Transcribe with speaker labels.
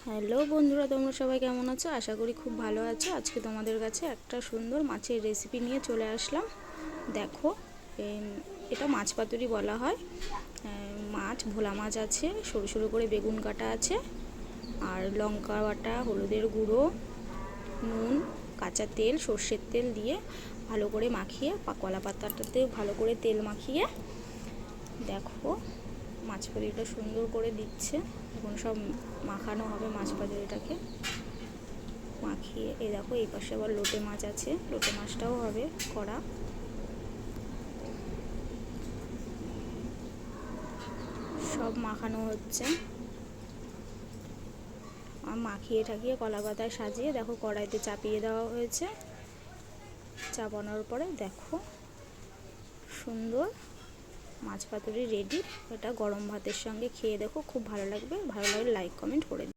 Speaker 1: Hello বন্ধুরা, তোমরা সবাই কেমন আছো? আশা করি খুব ভালো আছো। আজকে তোমাদের কাছে একটা সুন্দর মাছের রেসিপি নিয়ে চলে আসলাম। দেখো, এটা মাছ পাতুরি বলা হয়। মাছ, ভোলা মাছ আছে, সরু সরু করে বেগুন কাটা আছে, আর লঙ্কা বাটা, হলুদের গুঁড়ো, নুন, কাঁচা তেল, সর্ষের তেল দিয়ে ভালো করে মাখিয়ে, কলা পাতাটাতে ভালো করে তেল মাখিয়ে দেখো মাছ পাতুরিটা সুন্দর করে দিচ্ছে। এখন সব মাখানো হবে মাছ পাতুরিটাকে মাখিয়ে। এই দেখো, এই পাশে আবার লোটে মাছ আছে, লোটে মাছটাও হবে করা। সব মাখানো হচ্ছে, আর মাখিয়ে ঠাকিয়ে কলা পাতায় সাজিয়ে দেখো কড়াইতে চাপিয়ে দেওয়া হয়েছে। চাপানোর পরে দেখো সুন্দর মাছ পাতুরি রেডি। এটা গরম ভাতের সঙ্গে খেয়ে দেখো, খুব ভালো লাগবে। ভালো লাগলে লাইক কমেন্ট করে দিও।